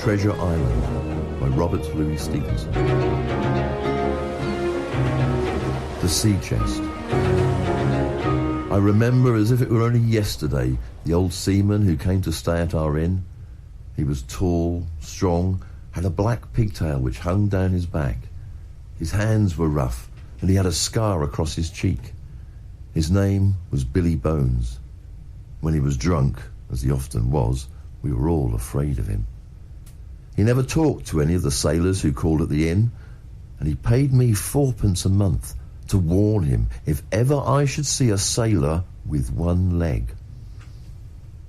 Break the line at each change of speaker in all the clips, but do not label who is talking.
Treasure Island by Robert Louis Stevenson. The Sea Chest. I remember as if it were only yesterday the old seaman who came to stay at our inn. He was tall, strong, had a black pigtail which hung down his back. His hands were rough, and he had a scar across his cheek. His name was Billy Bones. When he was drunk, as he often was, we were all afraid of him. He never talked to any of the sailors who called at the inn, and he paid me 4p a month to warn him if ever I should see a sailor with one leg.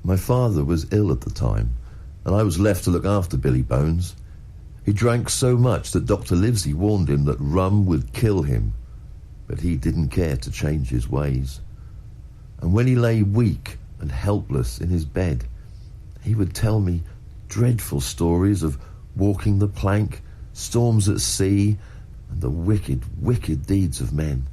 My father was ill at the time, and I was left to look after Billy Bones. He drank so much that Dr. Livesey warned him that rum would kill him, but he didn't care to change his ways. And when he lay weak and helpless in his bed, he would tell me dreadful stories of walking the plank, storms at sea, and the wicked, wicked deeds of men.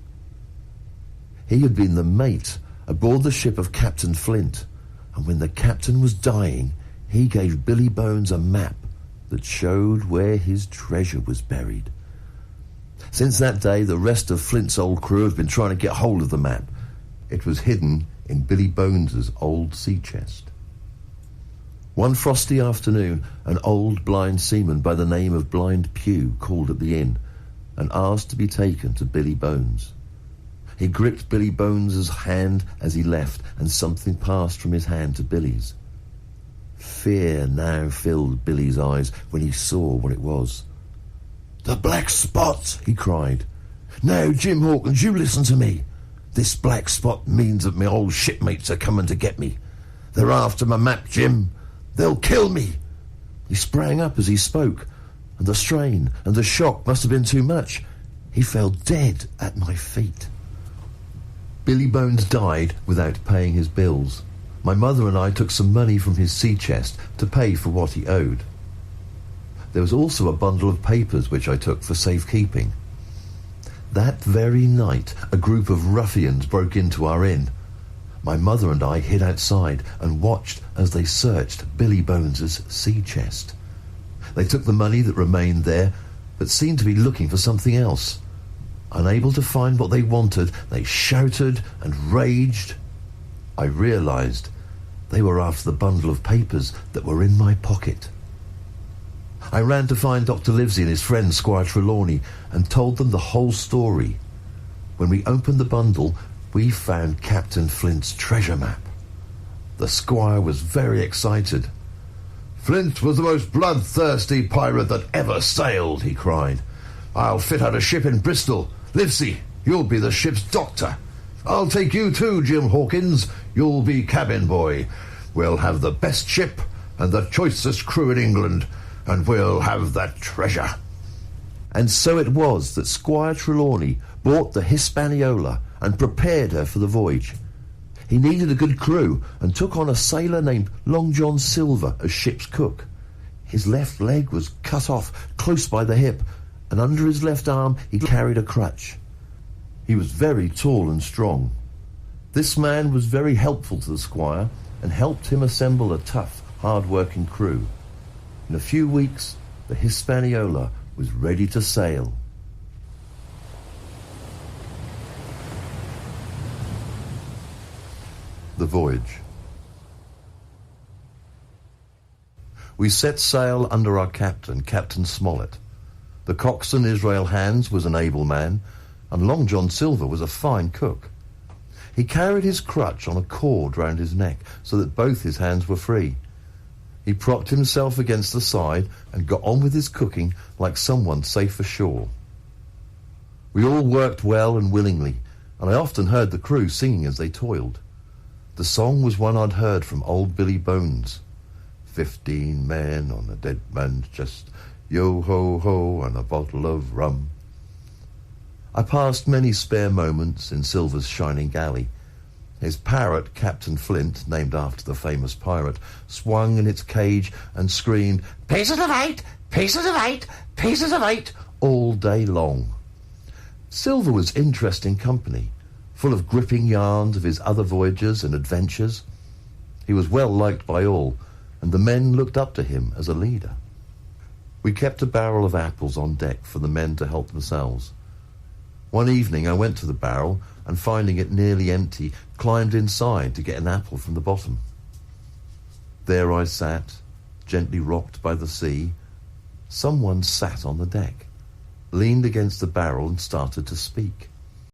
He had been the mate aboard the ship of Captain Flint, and when the captain was dying, he gave Billy Bones a map that showed where his treasure was buried. Since that day, the rest of Flint's old crew have been trying to get hold of the map. It was hidden in Billy Bones's old sea chest. One frosty afternoon, an old blind seaman by the name of Blind Pew called at the inn and asked to be taken to Billy Bones. He gripped Billy Bones's hand as he left, and something passed from his hand to Billy's. Fear now filled Billy's eyes when he saw what it was. "The black spot!" he cried. "Now, Jim Hawkins, you listen to me. This black spot means that my old shipmates are coming to get me. They're after my map, Jim. They'll kill me." He sprang up as he spoke, and the strain and the shock must have been too much. He fell dead at my feet. Billy Bones died without paying his bills. My mother and I took some money from his sea chest to pay for what he owed. There was also a bundle of papers which I took for safekeeping. That very night, a group of ruffians broke into our inn. My mother and I hid outside and watched as they searched Billy Bones's sea chest. They took the money that remained there, but seemed to be looking for something else. Unable to find what they wanted, they shouted and raged. I realized they were after the bundle of papers that were in my pocket. I ran to find Dr. Livesey and his friend Squire Trelawney and told them the whole story. When we opened the bundle, we found Captain Flint's treasure map. The squire was very excited. "Flint was the most bloodthirsty pirate that ever sailed," he cried. "I'll fit out a ship in Bristol. Livesey, you'll be the ship's doctor. I'll take you too, Jim Hawkins. You'll be cabin boy. We'll have the best ship and the choicest crew in England, and we'll have that treasure." And so it was that Squire Trelawney bought the Hispaniola and prepared her for the voyage. He needed a good crew and took on a sailor named Long John Silver as ship's cook. His left leg was cut off close by the hip, and under his left arm he carried a crutch. He was very tall and strong. This man was very helpful to the squire and helped him assemble a tough, hard-working crew. In a few weeks, the Hispaniola was ready to sail. The voyage. We set sail under our captain, Captain Smollett. The coxswain, Israel Hands, was an able man, and Long John Silver was a fine cook. He carried his crutch on a cord round his neck so that both his hands were free. He propped himself against the side and got on with his cooking like someone safe ashore. We all worked well and willingly, and I often heard the crew singing as they toiled. The song was one I'd heard from old Billy Bones. 15 men on a dead man's chest, yo-ho-ho, and a bottle of rum. I passed many spare moments in Silver's shining galley. His parrot, Captain Flint, named after the famous pirate, swung in its cage and screamed, "Pieces of 8, pieces of 8, pieces of 8," all day long. Silver was interesting company, full of gripping yarns of his other voyages and adventures. He was well liked by all, and the men looked up to him as a leader. We kept a barrel of apples on deck for the men to help themselves. One evening I went to the barrel and, finding it nearly empty, climbed inside to get an apple from the bottom. There I sat, gently rocked by the sea. Someone sat on the deck, leaned against the barrel and started to speak.